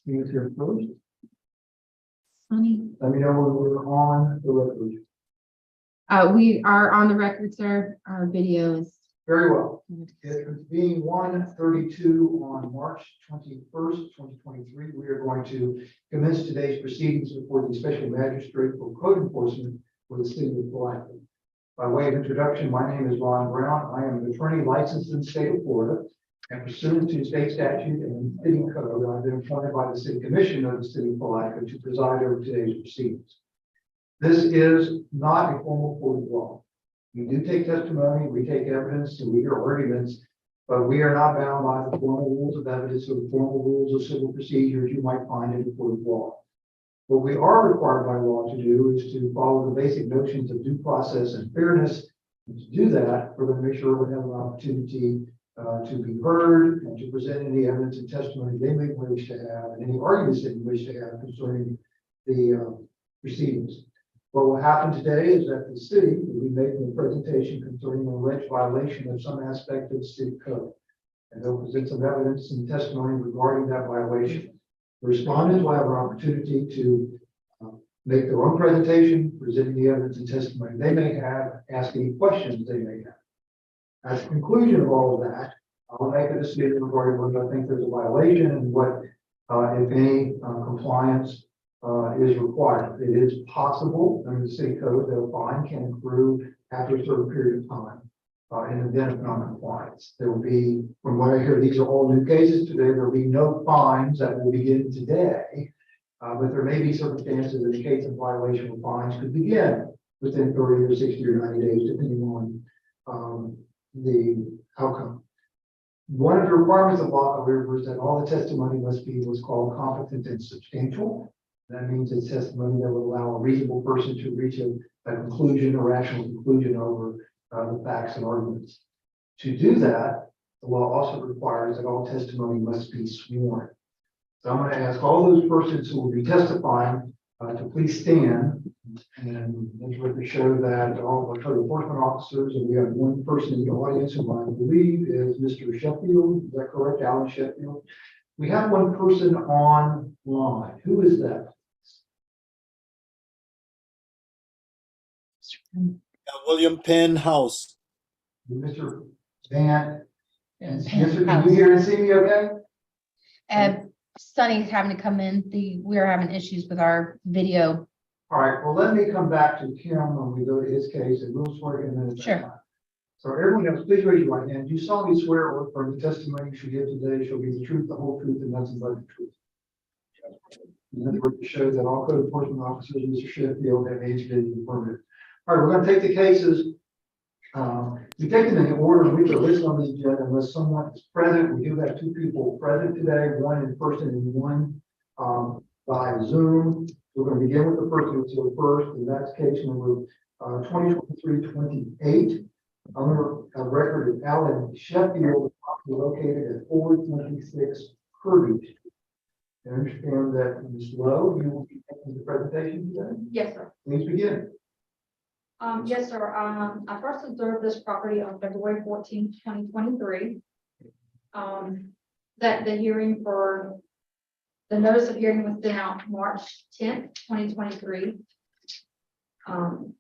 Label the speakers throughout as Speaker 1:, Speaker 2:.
Speaker 1: Is here first.
Speaker 2: Sunny.
Speaker 1: Let me know when we're on the record.
Speaker 2: We are on the record, sir. Our video is.
Speaker 1: Very well. It being 1:32 on March 21st, 2023, we are going to commence today's proceedings before the Special Magistrate for Code Enforcement for the City of Palatka. By way of introduction, my name is Ron Brown. I am an attorney licensed in the state of Florida, and pursuant to state statute and city code, I've been appointed by the City Commission of the City of Palatka to preside over today's proceedings. This is not a formal court of law. We do take testimony, we take evidence, and we hear arguments, but we are not bound by the formal rules of evidence or the formal rules of civil procedures you might find in the court of law. What we are required by law to do is to follow the basic notions of due process and fairness. And to do that, we're going to make sure we have an opportunity to be heard and to present any evidence and testimony they may wish to have, and any arguments they wish to have concerning the proceedings. What will happen today is that the city will be making a presentation concerning an alleged violation of some aspect of the city code. And they'll present some evidence and testimony regarding that violation. The respondents will have an opportunity to make their own presentation, presenting the evidence and testimony they may have, ask any questions they may have. As a conclusion of all of that, I'll make a decision regarding whether I think there's a violation and what, if any, compliance is required. It is possible under the city code that a fine can accrue after a certain period of time in the event of non-compliance. There will be, from what I hear, these are all new cases today. There will be no fines that will begin today, but there may be circumstances in the case of violation of fines could begin within 30 or 60 or 90 days, depending on the outcome. One of the requirements of law, however, is that all the testimony must be what's called competent and substantial. That means it's testimony that will allow a reasonable person to reach a conclusion or rational conclusion over the facts and arguments. To do that, the law also requires that all testimony must be sworn. So I'm going to ask all those persons who will be testifying to please stand. And this would show that all the code enforcement officers, and we have one person in the audience who I believe is Mr. Sheffield. Is that correct, Alan Sheffield? We have one person online. Who is that?
Speaker 3: William Penn House.
Speaker 1: Mr. Van. And Mr. Can you hear and see me okay?
Speaker 2: Sunny's having to come in. We're having issues with our video.
Speaker 1: All right, well, let me come back to Kim when we go to his case, and we'll swear in a minute.
Speaker 2: Sure.
Speaker 1: So everyone else, please raise your right hand. Do you solemnly swear or affirm the testimony you should give today shall be the truth, the whole truth, and nothing but the truth? And then we're to show that all code enforcement officers, Mr. Sheffield, have aged in permit. All right, we're going to take the cases. We take them in the order in which are listed on the agenda unless someone is present. We do have two people present today, one in person and one by Zoom. We're going to begin with the person who's here first, and that's case number 2023-28. Owner of record is Alan Sheffield, located at 426 Kirby Street. I understand that Ms. Lowe, you will be making the presentation today.
Speaker 4: Yes, sir.
Speaker 1: Please begin.
Speaker 4: Yes, sir. I first observed this property on February 14, 2023. That the hearing for the notice of hearing was sent out March 10th, 2023.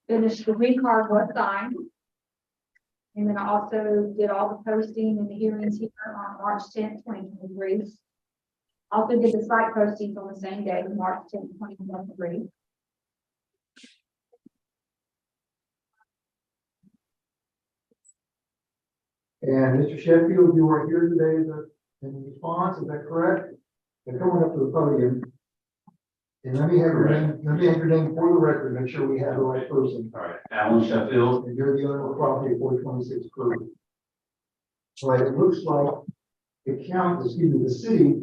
Speaker 4: Finished the green card was signed. And then I also did all the posting and the hearings here on March 10th, 2023. Also did the site postings on the same day, March 10th, 2023.
Speaker 1: And Mr. Sheffield, you are here today in response, is that correct? And coming up to the podium. And let me have your name for the record, make sure we have the right person.
Speaker 5: All right, Alan Sheffield.
Speaker 1: And you're the owner of the property at 426 Kirby. All right, it looks like the city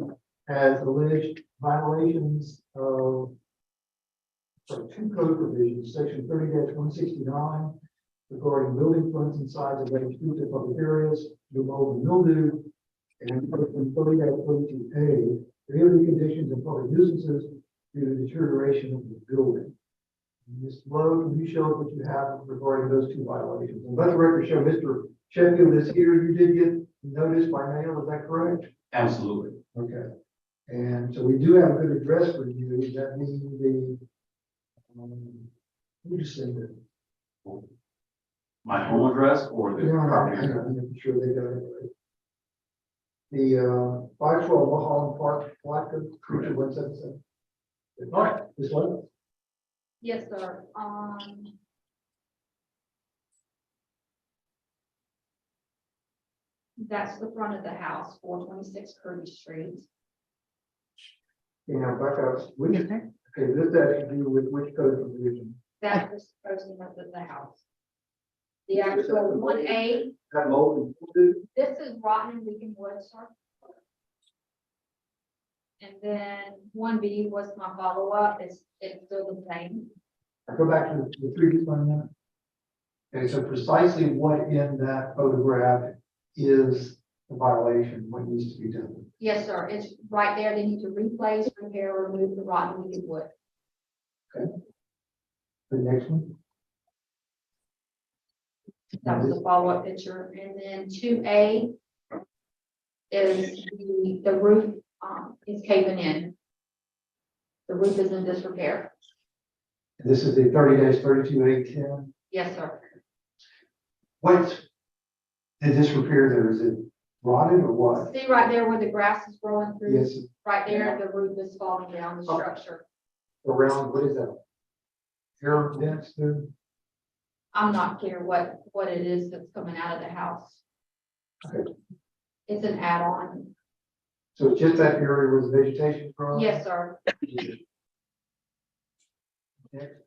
Speaker 1: has alleged violations of two code provisions, section 30-169, regarding building fronts and sides of exclusive public areas, mold and mildew, and section 30-22A, prohibited conditions and public nuisances due to deterioration of the building. Ms. Lowe, can you show us what you have regarding those two violations? And let the record show Mr. Sheffield is here. You did get notice by mail, is that correct?
Speaker 5: Absolutely.
Speaker 1: Okay. And so we do have a good address for you. That means the, who just said that?
Speaker 5: My home address or the property
Speaker 1: Hang
Speaker 5: address?
Speaker 1: on, I'm sure they got it right. The 512 Mulholland Park, Palatka, Creature 177. All right, this one.
Speaker 4: Yes, sir. That's the front of the house, 426 Kirby Street.
Speaker 1: You know, back up. Which, okay, this has to do with which code provision?
Speaker 4: That's the posting of the house. The actual 1A,
Speaker 1: That mold and mildew?
Speaker 4: this is rotten and leaking wood, sir. And then 1B was my follow-up, it's still the same.
Speaker 1: I go back to the previous one now. Okay, so precisely what in that photograph is the violation, what needs to be done?
Speaker 4: Yes, sir, it's right there, they need to replace, repair, or remove the rotten weeded wood.
Speaker 1: The next one?
Speaker 4: That was the follow-up picture, and then 2A is the roof, is caving in. The roof is in disrepair.
Speaker 1: This is the 30-32-810.
Speaker 4: Yes, sir.
Speaker 1: What's the disrepair there? Is it rotted or what?
Speaker 4: See right there where the grass is growing through?
Speaker 1: Yes,
Speaker 4: Right there, the roof is falling down, the
Speaker 1: Oh.
Speaker 4: structure.
Speaker 1: around, what is that? Air vents there?
Speaker 4: I'm not clear what it is that's coming out of the house.
Speaker 1: Okay.
Speaker 4: It's an add-on.
Speaker 1: So it's just that area where the vegetation is growing?
Speaker 4: Yes, sir.
Speaker 1: Next.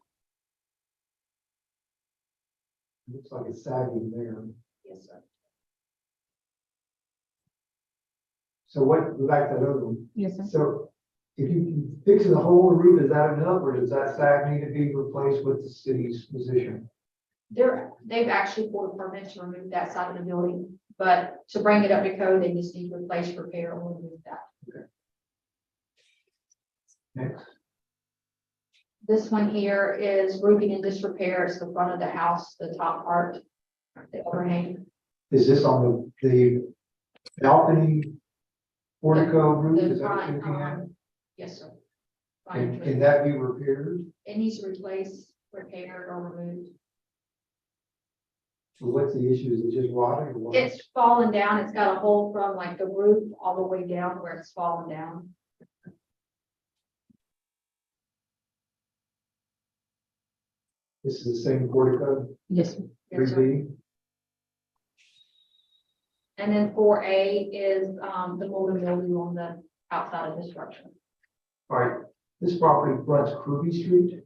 Speaker 1: Looks like it's sagging there.
Speaker 4: Yes, sir.
Speaker 1: So what, go back to that other one.
Speaker 2: Yes, sir.
Speaker 1: So if you can fix the whole roof, is that enough, or does that sag need to be replaced with the city's position?
Speaker 4: They've actually pulled a permit to remove that side of the building, but to bring it up to code, they just need to replace, repair, or remove that.
Speaker 1: Next.
Speaker 4: This one here is roofing and disrepair. It's the front of the house, the top part, the overhang.
Speaker 1: Is this on the balcony portico roof?
Speaker 4: The
Speaker 1: Is that what
Speaker 4: front,
Speaker 1: you're looking at?
Speaker 4: yes, sir.
Speaker 1: Can that be repaired?
Speaker 4: It needs to replace, repaired, or removed.
Speaker 1: So what's the issue? Is it just rotting or what?
Speaker 4: It's fallen down. It's got a hole from like the roof all the way down where it's fallen down.
Speaker 1: This is the same portico,
Speaker 2: Yes, sir.
Speaker 4: Yes, sir.
Speaker 1: 3B?
Speaker 4: And then 4A is the molded mildew on the outside of the structure.
Speaker 1: All right, this property fronts Kirby Street?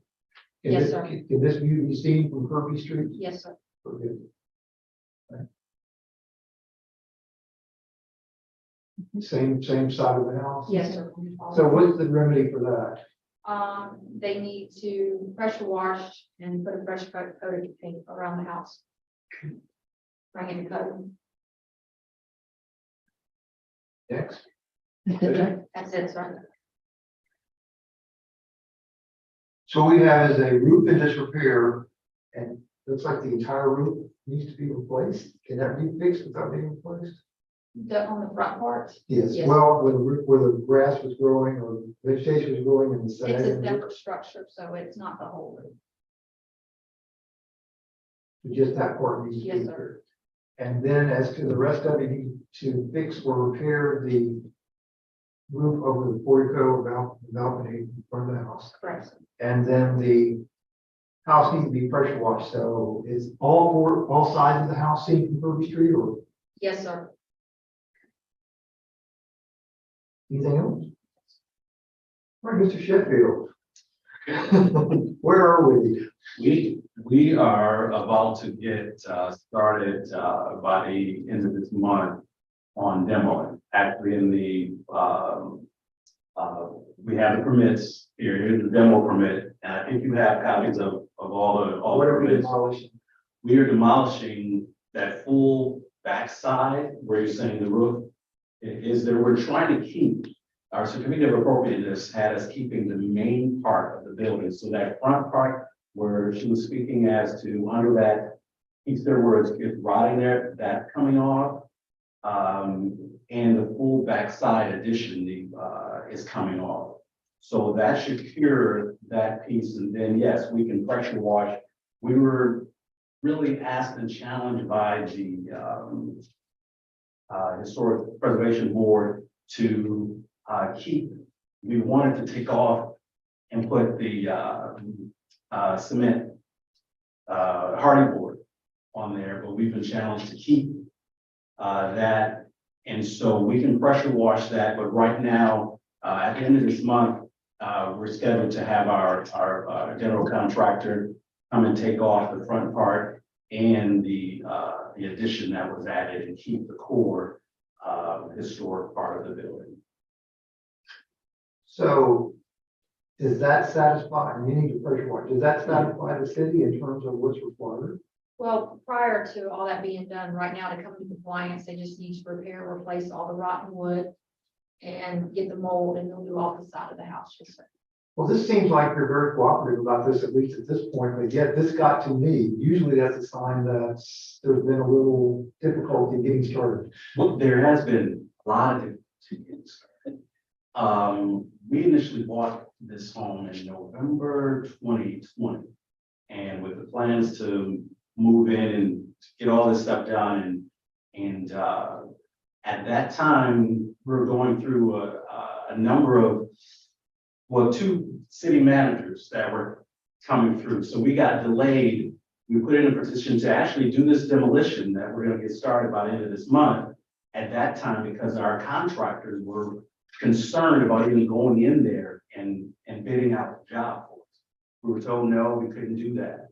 Speaker 1: Can
Speaker 4: Yes,
Speaker 1: this-
Speaker 4: sir.
Speaker 1: Can this view be seen from Kirby Street?
Speaker 4: Yes, sir.
Speaker 1: Okay. Same side of the house?
Speaker 4: Yes, sir.
Speaker 1: So what's the remedy for that?
Speaker 4: They need to pressure wash and put a fresh coat of paint around the house. Bring it to code.
Speaker 1: Next.
Speaker 4: That's it, sir.
Speaker 1: So we have is a roof in disrepair, and looks like the entire roof needs to be replaced. Can that be fixed without being replaced?
Speaker 4: On the front part,
Speaker 1: Yes,
Speaker 4: Yes.
Speaker 1: well, where the grass was growing or vegetation was growing in the
Speaker 4: it's
Speaker 1: side.
Speaker 4: a separate structure, so it's not the whole roof.
Speaker 1: Just that part needs to be
Speaker 4: Yes, sir.
Speaker 1: repaired. And then as to the rest of it, you need to fix or repair the roof over the portico about the balcony in front of the house.
Speaker 4: Correct.
Speaker 1: And then the house needs to be pressure washed. So is all sides of the house seen from Kirby Street or
Speaker 4: Yes, sir.
Speaker 1: anything else? All right, Mr. Sheffield. Where are we?
Speaker 5: We are about to get started by the end of this month on demo. Actually, in the we have the permits here. Here's the demo permit, and I think you have copies of all the
Speaker 1: What are we
Speaker 5: permits.
Speaker 1: demolishing?
Speaker 5: We are demolishing that full backside where you're saying the roof is there. We're trying to keep, our certificate of appropriateness had us keeping the main part of the building. So that front part where she was speaking as to under that piece there where it's rotting there, that's coming off. And the full backside addition, is coming off. So that should cure that piece. And then, yes, we can pressure wash. We were really asked and challenged by the Historic Preservation Board to we wanted to take off and put the cement hardy board on there, but we've been challenged to keep that. And so we can pressure wash that, but right now, at the end of this month, we're scheduled to have our general contractor come and take off the front part and the addition that was added and keep the core historic part of the building.
Speaker 1: So does that satisfy, and you need to pressure wash, does that satisfy the city in terms of what's required?
Speaker 4: Well, prior to all that being done, right now to come into compliance, they just need to repair, replace all the rotten wood and get the mold, and they'll do all the side of the house.
Speaker 1: Well, this seems like you're very cooperative about this, at least at this point, but yet this got to me. Usually that's a sign that there's been a little difficulty getting started.
Speaker 5: Well, there has been a lot of difficulty getting started. We initially bought this home in November 2020. And with the plans to move in and get all this stuff done and at that time, we were going through a number of, well, two city managers that were coming through. So we got delayed. We put in a petition to actually do this demolition that we're gonna get started by the end of this month. At that time, because our contractors were concerned about even going in there and bidding out the job for us. We were told, no, we couldn't do that.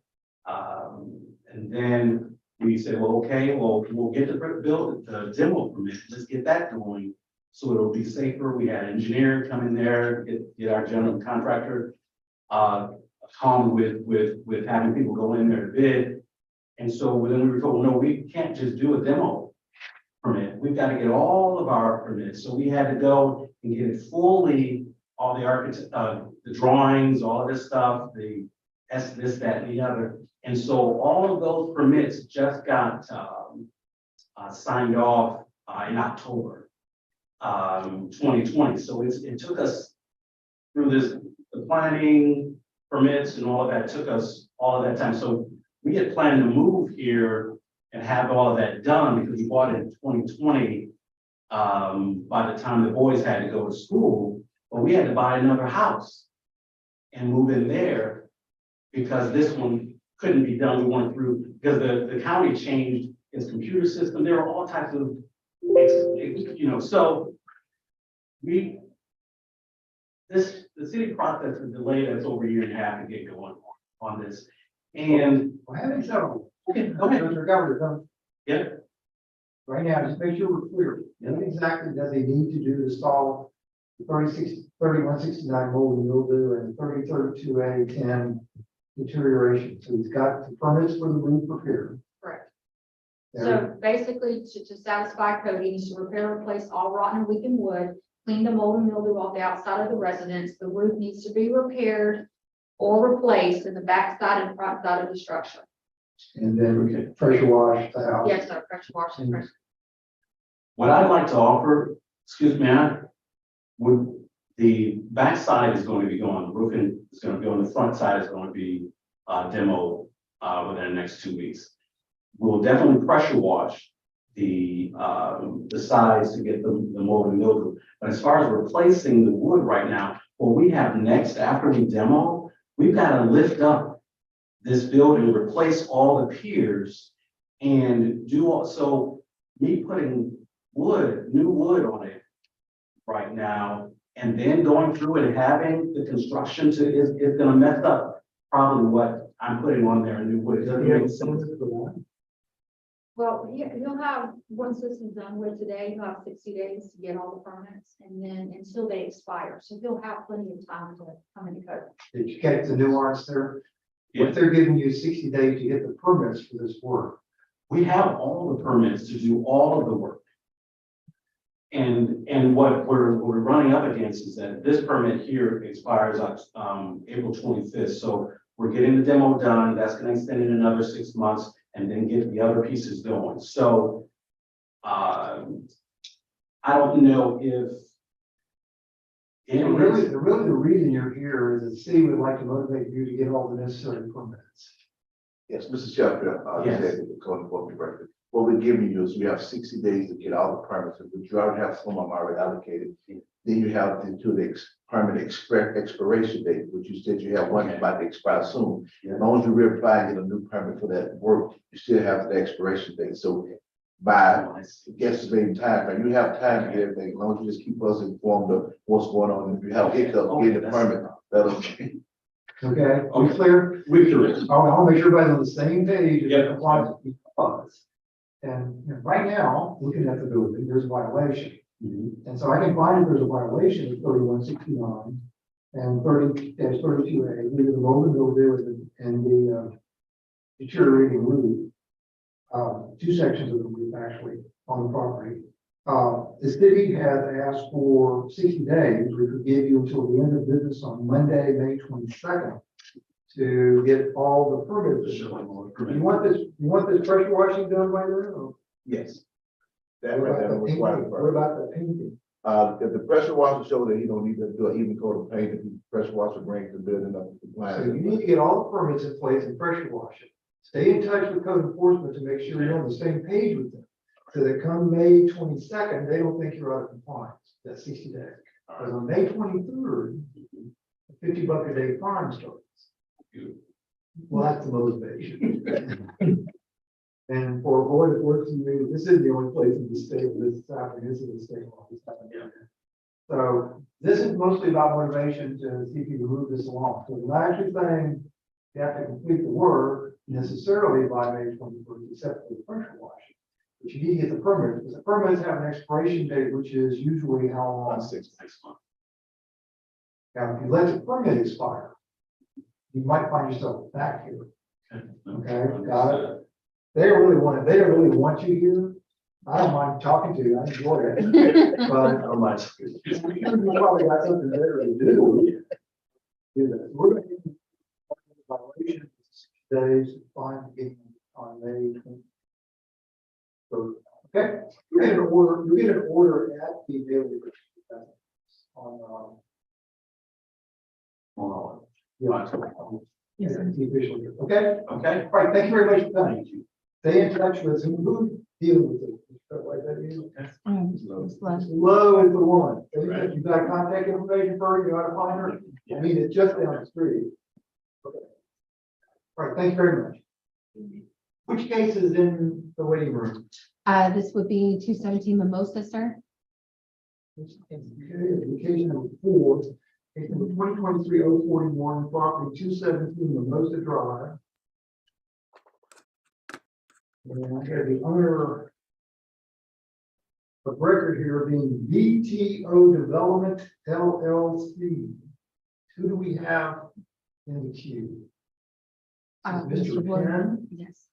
Speaker 5: And then we said, well, okay, well, we'll get the demo permit, let's get that going. So it'll be safer. We had an engineer come in there, get our general contractor, calm with having people go in there to bid. And so then we were told, no, we can't just do a demo permit. We've got to get all of our permits. So we had to go and get it fully, all the architect, the drawings, all of this stuff, the this, that, and the other. And so all of those permits just got signed off in October 2020. So it took us through the planning, permits, and all of that took us all of that time. So we had planned to move here and have all of that done because we bought it in 2020. By the time the boys had to go to school, but we had to buy another house and move in there because this one couldn't be done. We went through, because the county changed its computer system. There were all types of, so the city process is delayed us over a year and a half to get going on this. And
Speaker 1: I haven't settled.
Speaker 5: okay, go ahead.
Speaker 1: Mr. Governor,
Speaker 5: Yeah.
Speaker 1: right now, just make sure we're clear. What exactly does he need to do to solve the 3169 mold and mildew and 3032A10 deterioration? So he's got the permits for the roof repair.
Speaker 4: Correct.
Speaker 1: There-
Speaker 4: So basically, to satisfy code, he needs to repair, and replace all rotten and weakened wood, clean the mold and mildew off the outside of the residence. The roof needs to be repaired or replaced in the back side and front side of the structure.
Speaker 1: And then we can pressure wash the house.
Speaker 4: Yes, sir, pressure wash and pressure.
Speaker 5: What I'd like to offer, excuse me, the back side is going to be going, the roofing is going to be on, the front side is going to be demo within the next 2 weeks. We'll definitely pressure wash the sides to get the mold and mildew. But as far as replacing the wood right now, what we have next after we demo, we've got to lift up this building, replace all the piers, and do also me putting new wood on it right now, and then going through it and having the construction is gonna mess up probably what I'm putting on there in new wood. It doesn't make sense.
Speaker 4: Well, he'll have, once this is done with today, he'll have 60 days to get all the permits, and then until they expire. So he'll have plenty of time to come into code.
Speaker 1: Did you catch the nuance there?
Speaker 5: Yeah.
Speaker 1: If they're giving you 60 days to get the permits for this work,
Speaker 5: We have all the permits to do all of the work. And what we're running up against is that this permit here expires April 25th. So we're getting the demo done. That's going to extend it another 6 months and then get the other pieces going. So I don't know if.
Speaker 1: really the reason you're here is the city would like to motivate you to get all the necessary permits.
Speaker 6: Yes, Mr. Sheffield,
Speaker 5: Yes.
Speaker 6: said the code enforcement director. What we're giving you is we have 60 days to get all the permits, but you already have some of them already allocated. Then you have the permit expiration date, which you said you have one
Speaker 5: Okay.
Speaker 6: about to expire soon.
Speaker 5: Yeah.
Speaker 6: As long as you reapply and get a new permit for that work, you still have the expiration date. So by estimating time, now you have time to get everything, as long as you just keep us informed of what's going on. If you have hiccups,
Speaker 5: Okay,
Speaker 6: get the
Speaker 5: that's-
Speaker 6: permit, that'll.
Speaker 1: Okay, are we clear?
Speaker 5: We're through it.
Speaker 1: I'll make sure everybody's on the same page. as
Speaker 5: Yeah.
Speaker 1: it applies to these funds. And right now, looking at the building, there's a violation. And so I can find if there's a violation of 3169 and 30-32A, due to the moment over there with and the deteriorating roof. Two sections of the roof actually on the property. The city has asked for 60 days, which would give you until the end of business on Monday, May 22nd, to get all the permits. You want this pressure washing done by then? Or
Speaker 6: Yes.
Speaker 1: what
Speaker 6: That right
Speaker 1: about
Speaker 6: there
Speaker 1: the
Speaker 6: was
Speaker 1: painting?
Speaker 6: required.
Speaker 1: What about the painting?
Speaker 6: If the pressure washer show that he don't need to do an even coat of paint, if the pressure washer brings the building up to
Speaker 1: So
Speaker 6: compliance.
Speaker 1: you need to get all the permits in place and pressure wash it. Stay in touch with code enforcement to make sure you're on the same page with them. So that come May 22nd, they don't think you're out of compliance, that's 60 days. Because on May 23rd, a $50 a day fine starts. Well, that's the motivation. And for what it's worth to you, this is the only place in the state where this is happening, this is the state law. This happening. So this is mostly about motivation to see if you can move this along. So we're not actually saying you have to complete the work necessarily by May 21st, except for the pressure washing. But you need to get the permit, because the permits have an expiration date, which is usually how long?
Speaker 5: 6 months.
Speaker 1: Now, if you let the permit expire, you might find yourself back here. Okay, got it? They don't really want you here. I don't mind talking to you, I enjoy it. But
Speaker 5: How much?
Speaker 1: you probably got something better to do. Do that. We're going to do violations days, fine, beginning on May 20. So, okay, you get an order at the daily on, yeah.
Speaker 2: Yes, sir.
Speaker 1: The official, okay?
Speaker 5: Okay.
Speaker 1: All right, thank you very much for coming. Stay in touch with who dealing with it. Like that is.
Speaker 2: It's love.
Speaker 1: Low is the one. Stay in touch.
Speaker 5: Right.
Speaker 1: You got contact information for her, you know how to find her? I mean, it's just down the street. Okay. All right, thank you very much. Which case is in the waiting room?
Speaker 2: This would be 217 Mimosa, sir.
Speaker 1: Okay, application number 4, case number 2023-041, property 217 Mimosa Drive. And I have the owner of record here being BTO Development LLC. Who do we have in the queue? Mr. Penn?
Speaker 2: Yes.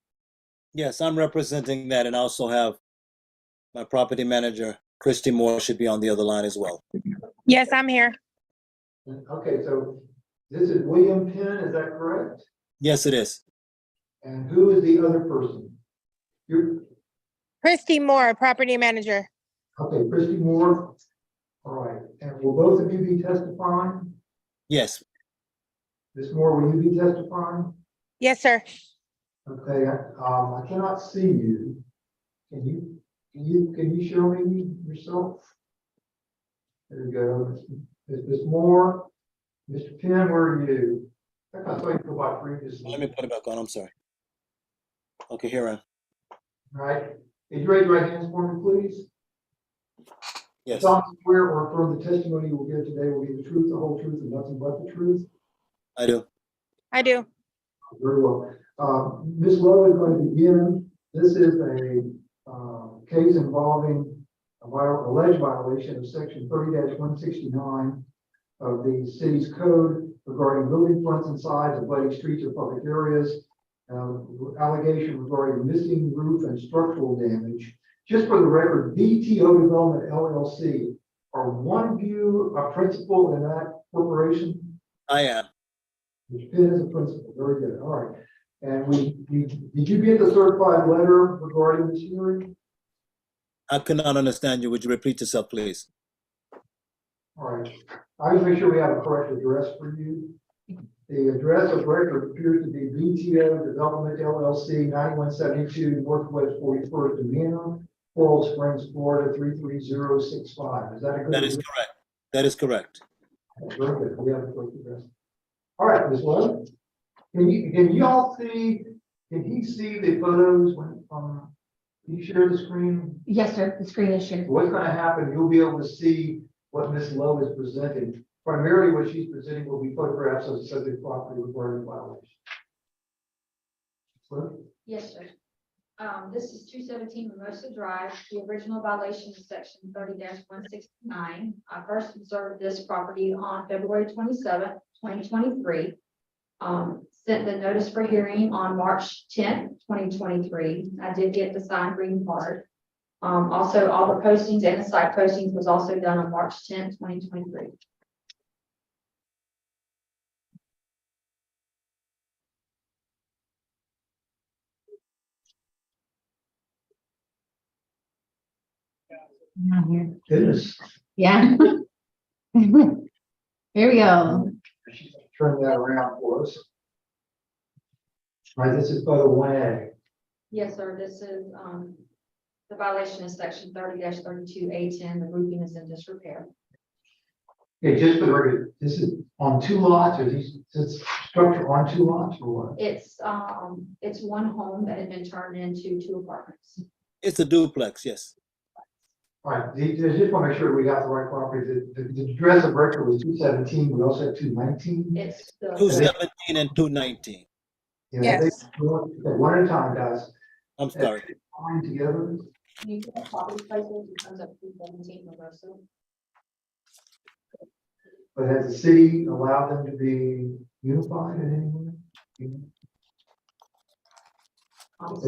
Speaker 3: Yes, I'm representing that and also have my property manager, Christy Moore, should be on the other line as well.
Speaker 7: Yes, I'm here.
Speaker 1: Okay, so this is William Penn, is that correct?
Speaker 3: Yes, it is.
Speaker 1: And who is the other person? You're,
Speaker 7: Christy Moore, property manager.
Speaker 1: okay, Christy Moore. All right, and will both of you be testifying?
Speaker 3: Yes,
Speaker 1: Ms. Moore, will you be testifying?
Speaker 7: Yes, sir.
Speaker 1: Okay, I cannot see you. Can you show me yourself? There you go. Ms. Moore, Mr. Penn, where are you? I thought I saw you go by previously.
Speaker 3: let me put it back on, I'm sorry. Okay, here I am.
Speaker 1: All right, can you raise your right hands for me, please?
Speaker 3: Yes,
Speaker 1: Solemnly swear or affirm the testimony you will give today will be the truth, the whole truth, and nothing but the truth.
Speaker 3: I do.
Speaker 7: I do.
Speaker 1: Very well. Ms. Lowe is going to begin. This is a case involving alleged violation of section 30-169 of the city's code regarding building fronts and sides of lighting streets or public areas. Allegation regarding missing roof and structural damage. Just for the record, BTO Development LLC, are one of you a principal in that corporation?
Speaker 3: I am.
Speaker 1: Mr. Penn is a principal, very good, all right. And did you get the certified letter regarding this hearing?
Speaker 3: I could not understand you. Would you repeat yourself, please?
Speaker 1: All right, I just make sure we have a correct address for you. The address of record appears to be BTO Development LLC, 9172 Northwest 41st Avenue, Coral Springs, Florida 33065. Is that a good?
Speaker 3: That is correct. That is correct.
Speaker 1: Very good. We have a correct address. All right, Ms. Lowe, can you all see? Can he see the photos when can you share the screen?
Speaker 2: Yes, sir. The screen is shared.
Speaker 1: What's going to happen? You'll be able to see what Ms. Lowe is presenting. Primarily, what she's presenting will be photographs of subject property regarding violation. Lowe?
Speaker 2: Yes, sir.
Speaker 4: This is 217 Mimosa Drive. The original violation is section 30-169. I first observed this property on February 27th, 2023. Sent the notice for hearing on March 10th, 2023. I did get the signed green card. Also, all the postings and the site postings was also done on March 10th, 2023.
Speaker 2: Not here.
Speaker 1: Goodness,
Speaker 2: Yeah. Here we go.
Speaker 1: turn that around for us. All right, this is photo 1A.
Speaker 4: Yes, sir. This is, the violation is section 30-32A10. The roofing is in disrepair.
Speaker 1: Okay, just for the record, this is on 2 lots, or is this structure on 2 lots or what?
Speaker 4: It's one home that had been turned into 2 apartments.
Speaker 3: It's a duplex, yes.
Speaker 1: All right, I just want to make sure we got the right property. The address of record was 217, we also have 219.
Speaker 4: It's the.
Speaker 3: 217 and 219.
Speaker 1: Yeah,
Speaker 7: Yes.
Speaker 1: okay, one at a time, guys.
Speaker 3: I'm sorry.
Speaker 1: Line together.
Speaker 4: You can property places, it comes up to 17 Mimosa.
Speaker 1: But has the city allowed them to be unified in any way? I'm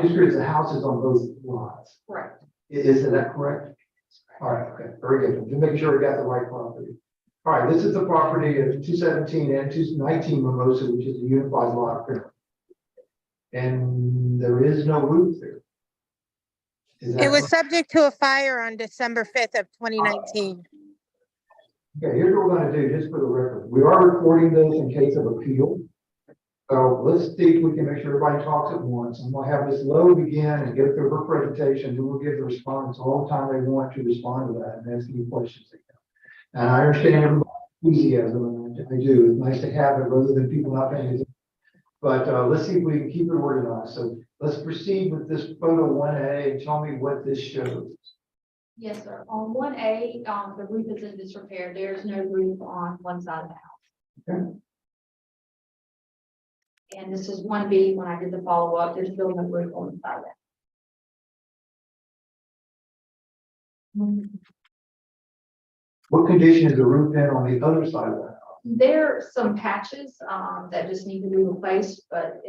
Speaker 1: just curious, the house is on both lots.
Speaker 4: Correct.
Speaker 1: Is that correct? All right, okay, very good. Just making sure we got the right property. All right, this is the property of 217 and 219 Mimosa, which is a unified lot. And there is no roof there. Is that
Speaker 7: It was
Speaker 1: correct?
Speaker 7: subject to a fire on December 5th of 2019.
Speaker 1: Okay, here's what we're gonna do, just for the record. We are recording this in case of appeal. So let's see if we can make sure everybody talks at once. I'm gonna have Ms. Lowe begin and get through her presentation, then we'll give the respondents all the time they want to respond to that and ask any questions they have. And I understand everybody's enthusiasm, and I do. It's nice to have it rather than people not paying attention. But let's see if we can keep it organized. So let's proceed with this photo 1A and tell me what this shows.
Speaker 4: Yes, sir. On 1A, the roof is in disrepair. There's no roof on one side of the house.
Speaker 1: Okay.
Speaker 4: And this is 1B, when I did the follow-up, there's still no roof on the side of that.
Speaker 1: What condition is the roof in on the other side of the house?
Speaker 4: There are some patches, that just need to be replaced, but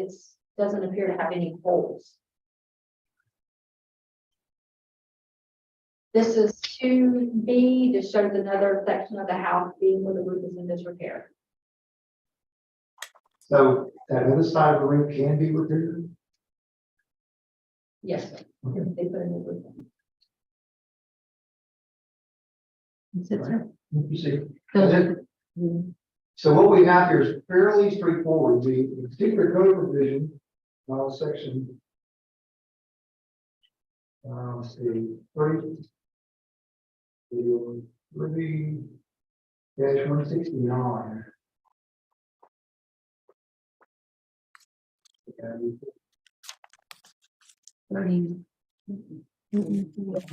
Speaker 4: doesn't appear to have any holes. This is 2B, just shows another section of the house being where the roof is in disrepair.
Speaker 1: So that other side of the roof can be repaired?
Speaker 4: Yes, sir.
Speaker 1: Okay.
Speaker 4: They put a new roof on.
Speaker 2: That's it, sir.
Speaker 1: You see.
Speaker 2: Those are the-
Speaker 1: So what we have here is fairly straightforward. The particular code provision, section, let's see, 30-169.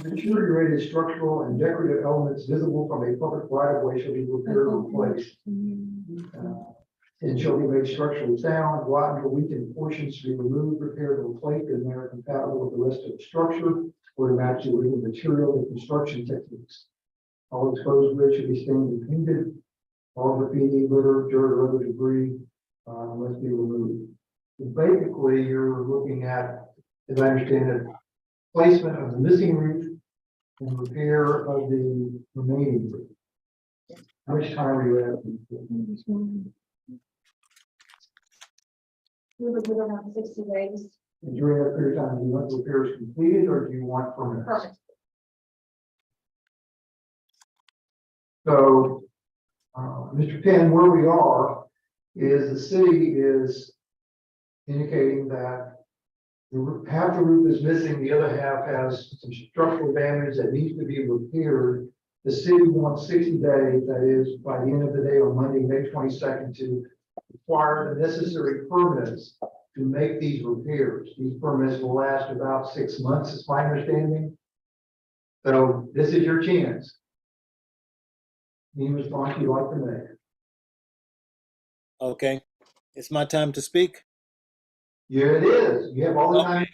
Speaker 1: Deteriorated structural and decorative elements visible from a public right of way shall be repaired or replaced. And shall be made structurally sound, rotten or weakened portions to be removed, repaired, or replaced in a manner compatible with the rest of the structure or to match the original material and construction techniques. All exposed wood should be stained and painted. All graffiti, litter, dirt, or other debris must be removed. So basically, you're looking at, as I understand it, placement of the missing roof and repair of the remaining roof. How much time are you asking?
Speaker 4: We would do it around 60 days.
Speaker 1: And during that period of time, do you want the repairs completed or do you want permanent?
Speaker 4: Perfect.
Speaker 1: So, Mr. Penn, where we are is the city is indicating that half the roof is missing, the other half has some structural damage that needs to be repaired. The city wants 60 days, that is, by the end of the day on Monday, May 22nd, to require the necessary permits to make these repairs. These permits will last about 6 months, is my understanding. So this is your chance. Any response you'd like to make?
Speaker 3: Okay. It's my time to speak.
Speaker 1: Yeah, it is. You have all the time.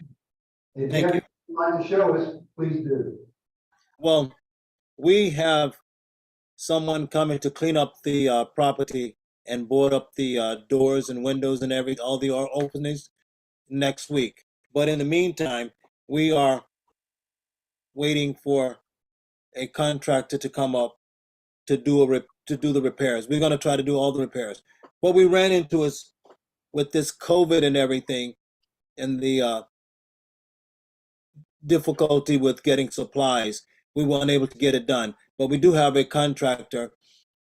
Speaker 1: If you
Speaker 3: Thank
Speaker 1: have
Speaker 3: you.
Speaker 1: anything you'd like to show us, please do.
Speaker 3: Well, we have someone coming to clean up the property and board up the doors and windows and all the openings next week. But in the meantime, we are waiting for a contractor to come up to do the repairs. We're going to try to do all the repairs. What we ran into is with this COVID and everything, and the difficulty with getting supplies, we weren't able to get it done. But we do have a contractor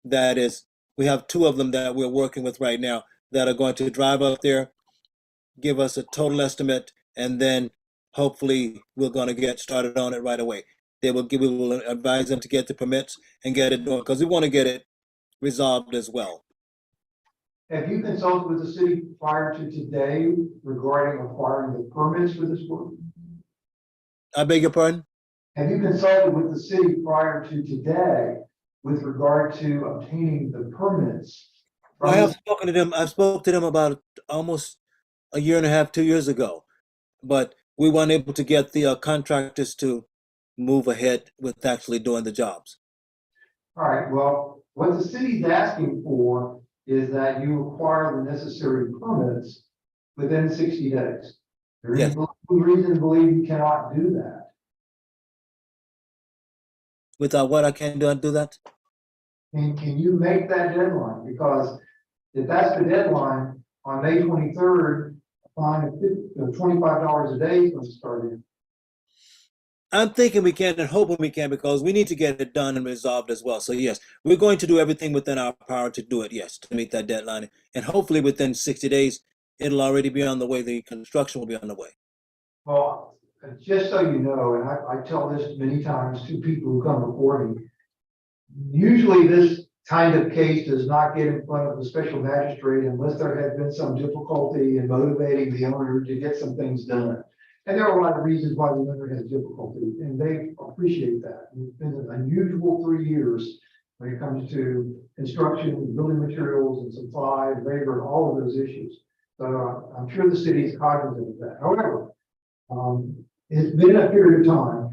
Speaker 3: that is, we have two of them that we're working with right now that are going to drive up there, give us a total estimate, and then hopefully we're going to get started on it right away. We will advise them to get the permits and get it done because we want to get it resolved as well.
Speaker 1: Have you consulted with the city prior to today regarding acquiring the permits for this work?
Speaker 3: I beg your pardon?
Speaker 1: Have you consulted with the city prior to today with regard to obtaining the permits?
Speaker 3: I have spoken to them. I spoke to them about almost a year and a half, 2 years ago, but we weren't able to get the contractors to move ahead with actually doing the jobs.
Speaker 1: All right, well, what the city's asking for is that you acquire the necessary permits within 60 days. There is
Speaker 3: Yes.
Speaker 1: no reason to believe you cannot do that.
Speaker 3: Without what I can do that?
Speaker 1: And can you make that deadline? Because if that's the deadline, on May 23rd, a fine of $25 a day is going to start in.
Speaker 3: I'm thinking we can and hoping we can because we need to get it done and resolved as well. So yes, we're going to do everything within our power to do it, yes, to meet that deadline. And hopefully within 60 days, it'll already be on the way. The construction will be on the way.
Speaker 1: Well, just so you know, and I tell this many times to people who come before me, usually this kind of case does not get in front of the special magistrate unless there has been some difficulty in motivating the owner to get some things done. And there are a lot of reasons why the owner has difficulty, and they appreciate that. It's been an unusual 3 years when it comes to construction, building materials and supply, labor, and all of those issues. So I'm sure the city is cognizant of that. However, it's been a period of time,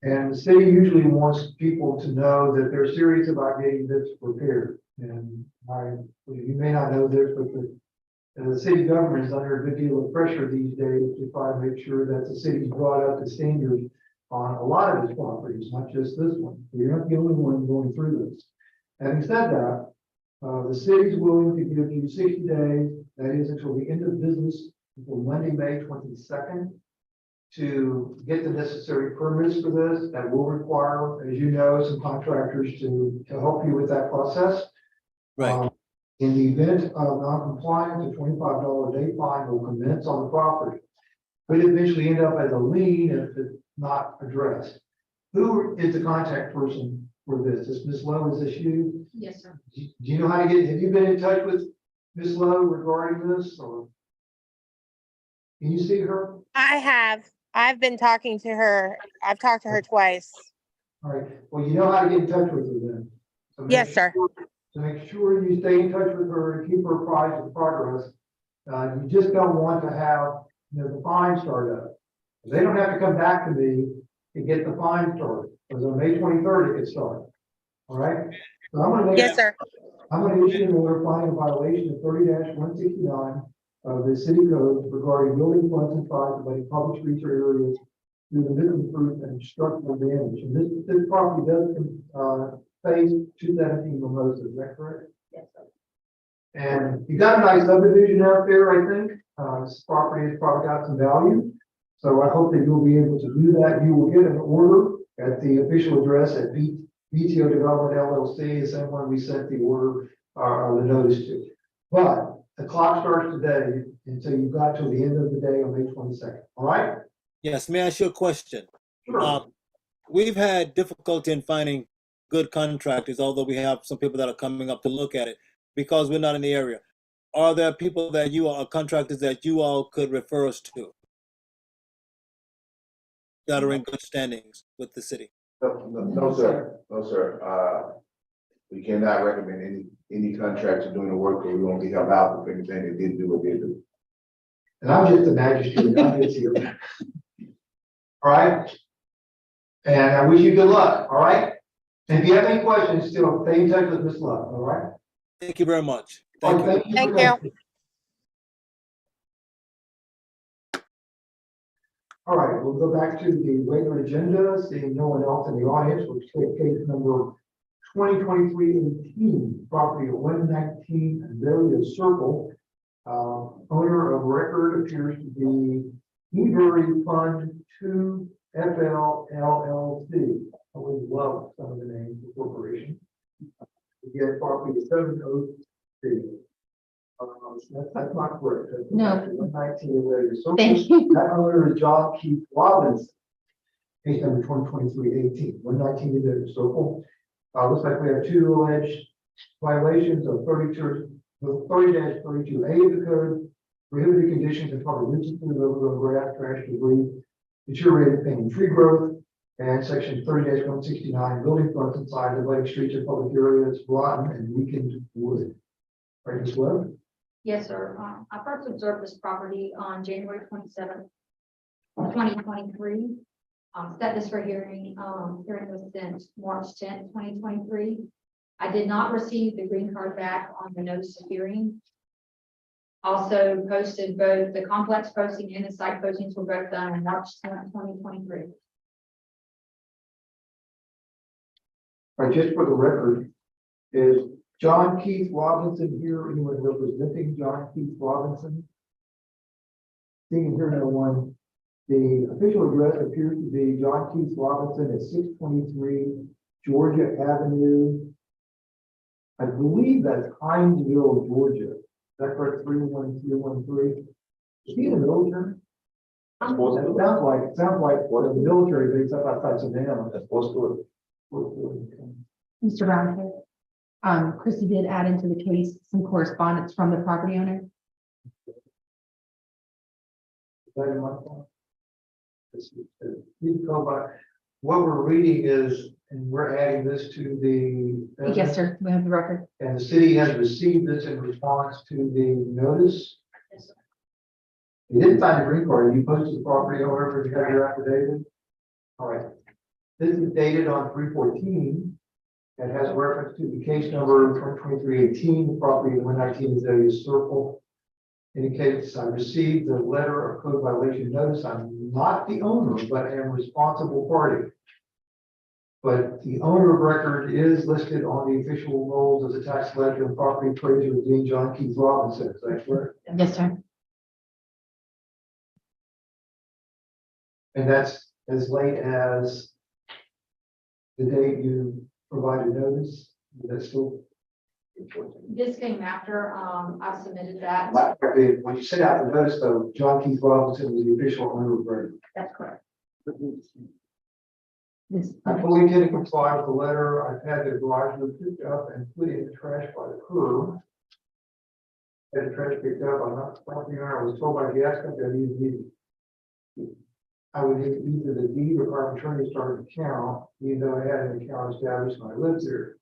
Speaker 1: and the city usually wants people to know that they're serious about getting this repaired. And you may not know this, but the city government is under a good deal of pressure these days to try to make sure that the city's brought up to standards on a lot of its properties, not just this one. You're not the only one going through this. Having said that, the city's willing to give you 60 days, that is until the end of business, until Monday, May 22nd, to get the necessary permits for this. That will require, as you know, some contractors to help you with that process.
Speaker 3: Right.
Speaker 1: In the event of non-compliance, a $25 a day fine will commence on the property. Could eventually end up as a lien if it's not addressed. Who is the contact person for this? Is Ms. Lowe, is this you?
Speaker 2: Yes, sir.
Speaker 1: Do you know how to get, have you been in touch with Ms. Lowe regarding this, or? Can you see her?
Speaker 7: I have. I've been talking to her. I've talked to her twice.
Speaker 1: All right, well, you know how to get in touch with her then. So make
Speaker 7: Yes, sir.
Speaker 1: sure- To make sure you stay in touch with her and keep her apprised of progress. You just don't want to have, the fine start up. They don't have to come back to me to get the fine started, because on May 23rd it gets started. All right? So I'm gonna make.
Speaker 7: Yes, sir.
Speaker 1: I'm gonna issue an order finding a violation of 30-169 of the city code regarding building fronts and sides of any public streets or areas due to misuse and structural damage. And this property does, phase 217 Mimosa, is that correct?
Speaker 4: Yes, sir.
Speaker 1: And you got a nice subdivision out there, I think. This property has probably got some value. So I hope that you'll be able to do that. You will get an order at the official address at BTO Development LLC, the same one we sent the order, the notice to. But the clock starts today until you got to the end of the day on May 22nd. All right?
Speaker 3: Yes. May I ask you a question?
Speaker 1: Sure.
Speaker 3: We've had difficulty in finding good contractors, although we have some people that are coming up to look at it because we're not in the area. Are there people that you are contractors that you all could refer us to that are in good standings with the city?
Speaker 6: No, sir. No, sir. We cannot recommend any contractor doing the work, or we won't be held out if anything they didn't do what they do.
Speaker 1: And I'm just the magistrate. I'm just here. All right? And I wish you good luck, all right? And if you have any questions, still stay in touch with Ms. Love, all right?
Speaker 3: Thank you very much.
Speaker 1: All
Speaker 3: Thank
Speaker 1: right,
Speaker 3: you.
Speaker 7: Thank
Speaker 1: for
Speaker 7: you.
Speaker 1: coming. All right, we'll go back to the regular agenda, seeing no one else in the audience, we'll take case number 2023-18, property at 119 Azalea Circle. Owner of record appears to be Newbury Fund 2 FL LLC. I would love some of the names of the corporation. We get property at 703. That's not correct. That's
Speaker 2: No.
Speaker 1: 119 Azalea Circle.
Speaker 2: Thank you.
Speaker 1: That owner is John Keith Robinson. Case number 2023-18, 119 Azalea Circle. Looks like we have two alleged violations of 30-32A of the code, prohibited conditions and public nuisance, overgrown grass, trash, debris, deteriorated painting tree growth, and section 30-169, building fronts and sides of lake streets or public areas, rotten and weakened wood. Right, Ms. Webb?
Speaker 4: Yes, sir. I first observed this property on January 27th, 2023. Set this for hearing. Hearing was sent March 10th, 2023. I did not receive the green card back on the notice of hearing. Also posted both the complex posting and the site postings were both done on March 10th, 2023.
Speaker 1: All right, just for the record, is John Keith Robinson here? Anyone representing John Keith Robinson? Seeing here no one. The official address appears to be John Keith Robinson at 623 Georgia Avenue. I believe that's Hinesville, Georgia. Is that correct? 31313. Is he in the military? It sounds like what the military base up outside Savannah. That's close to it.
Speaker 2: Mr. Brown, Chrissy did add into the case some correspondence from the property owner.
Speaker 1: Is that in my phone? You go by, what we're reading is, and we're adding this to the.
Speaker 2: Yes, sir. We have the record.
Speaker 1: And the city has received this in response to the notice.
Speaker 4: Yes, sir.
Speaker 1: You didn't sign the green card, you posted the property owner, you have your affidavit. All right. This is dated on 3/14. It has reference to the case number 2023-18, the property at 119 Azalea Circle. Indicates I received the letter of code violation notice. I'm not the owner, but I am responsible party. But the owner of record is listed on the official rolls as a tax collector and property appraiser of Dean John Keith Robinson. Is that correct?
Speaker 2: Yes, sir.
Speaker 1: And that's as late as the date you provided notice. Is that still?
Speaker 4: This came after, I submitted that.
Speaker 1: When you sent out the notice, though, John Keith Robinson was the official owner of record.
Speaker 4: That's correct.
Speaker 2: This,
Speaker 1: I fully did comply with the letter. I've had the garage roof picked up and put in the trash by the curb. Had the trash picked up. I'm not the property owner. I was told by the gas company I needed I would need either the deed or our attorney start an account, even though I had an account established when I lived there.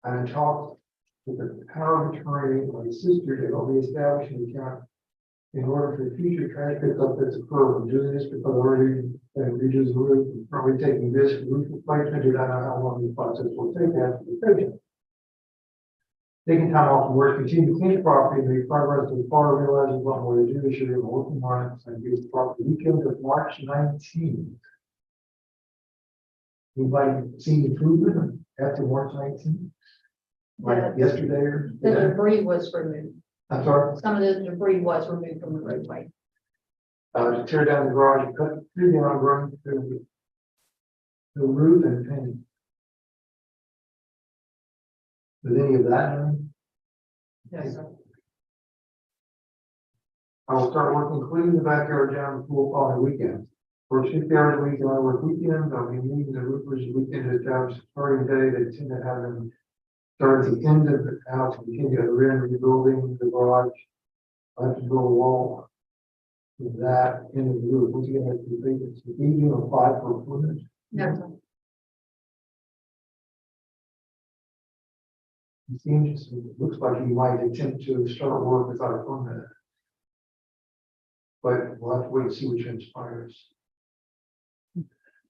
Speaker 1: And I talked with the power of attorney or the sister to help me establish an account in order for the future trash pickup that's occurred. I'm doing this because I already redo the roof, and probably taking this roof replacement, and I don't know how long the process will take after the fiction. Taking time off from work, continue to clean the property, make progress with far realizing what more to do this year, we're working on it, and give the property weekend of March 19th. Anybody seen improvement after March 19th? Like yesterday or
Speaker 4: The
Speaker 1: today?
Speaker 4: debris was removed.
Speaker 1: I'm sorry,
Speaker 4: Some of the debris was removed from the roadway.
Speaker 1: to tear down the garage, and cut through the ground, through the roof and paint. Was any of that done?
Speaker 4: Yes, sir.
Speaker 1: I will start working, cleaning the backyard down the pool following weekends. For 60 hours a week, I work weekends, I'll be meeting the roofers weekend to establish a starting day. They tend to have them start at the end of the house and continue at the end, rebuilding the garage. I have to build a wall with that end of the roof. Once again, that's the thing, it's the evening of 5 for appointments.
Speaker 4: No, sir.
Speaker 1: It looks like he might attempt to start work without a permit. But we'll have to wait and see what transpires.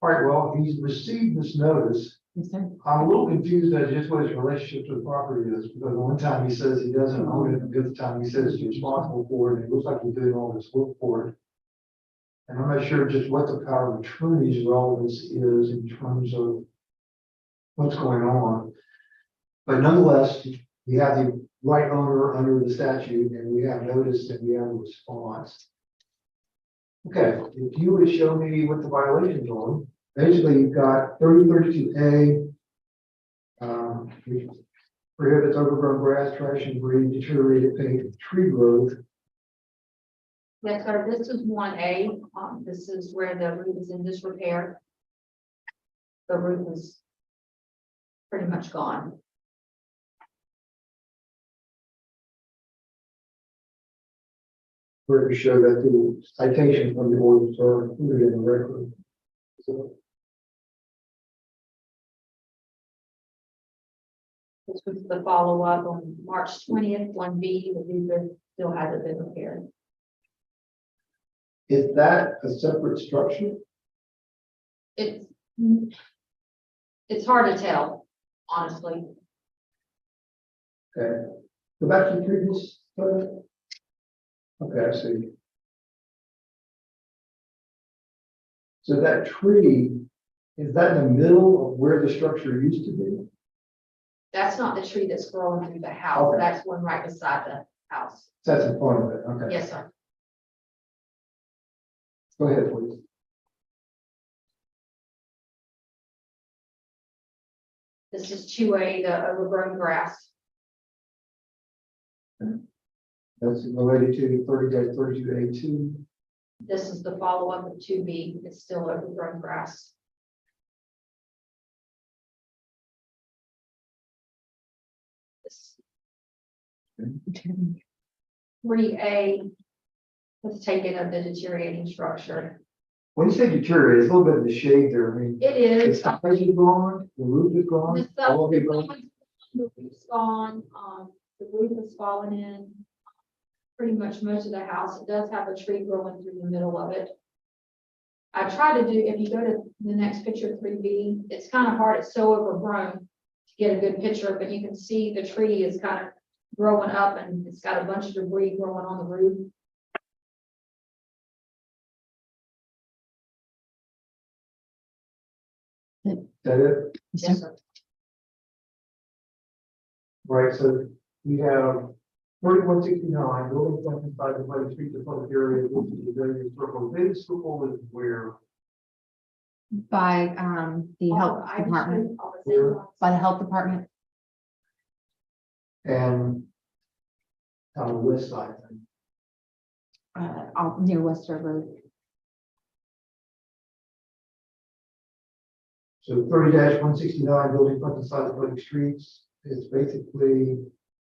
Speaker 1: All right, well, he's received this notice.
Speaker 2: Yes, sir.
Speaker 1: I'm a little confused as just what his relationship to the property is, because one time he says he doesn't own it, and the other time he says he's responsible for it, and it looks like he's doing all this work for it. And I'm not sure just what the power of attorney's relevance is in terms of what's going on. But nonetheless, we have the right owner under the statute, and we have notice and we have a response. Okay, if you would show me what the violations are, basically you've got 3032A, which prohibits overgrown grass, trash and debris, deteriorated paint, tree growth.
Speaker 4: Yes, sir, this is 1A, this is where the roof is in disrepair. The roof is pretty much gone.
Speaker 1: Where to show that the citations from the ordinance are included in the record. So,
Speaker 4: This was the follow-up on March 20th, 1B, the roof still hasn't been repaired.
Speaker 1: is that a separate structure?
Speaker 4: It's hard to tell, honestly.
Speaker 1: Okay, go back to the previous photo. Okay, I see. So that tree, is that in the middle of where the structure used to be?
Speaker 4: That's not the tree that's growing through the house.
Speaker 1: Okay.
Speaker 4: That's one right beside the house.
Speaker 1: That's in front of it, okay.
Speaker 4: Yes, sir.
Speaker 1: Go ahead, please.
Speaker 4: This is 2A, the overgrown grass.
Speaker 1: That's related to 30-32A2.
Speaker 4: This is the follow-up of 2B. It's still overgrown grass. This 3A was taken of the deteriorating structure.
Speaker 1: When you say deteriorate, it's a little bit of the shade there, I mean,
Speaker 4: It
Speaker 1: the
Speaker 4: is.
Speaker 1: sides are gone, the roof is gone,
Speaker 4: The stuff
Speaker 1: all of it gone.
Speaker 4: the roof's gone, the roof has fallen in. Pretty much most of the house. It does have a tree growing through the middle of it. I try to do, if you go to the next picture, 3B, it's kind of hard, it's so overgrown to get a good picture, but you can see the tree is kind of growing up and it's got a bunch of debris growing on the roof.
Speaker 1: Is that it?
Speaker 4: Yes, sir.
Speaker 1: Right, so we have 3169, building front and side of the street, the public area, which is the various circle. This circle is where,
Speaker 2: By, the health
Speaker 4: I just
Speaker 2: department,
Speaker 4: showed all the same ones.
Speaker 2: by the health department.
Speaker 1: and on the west side.
Speaker 2: Near Wester Road.
Speaker 1: So 30-169, building front and side of public streets, is basically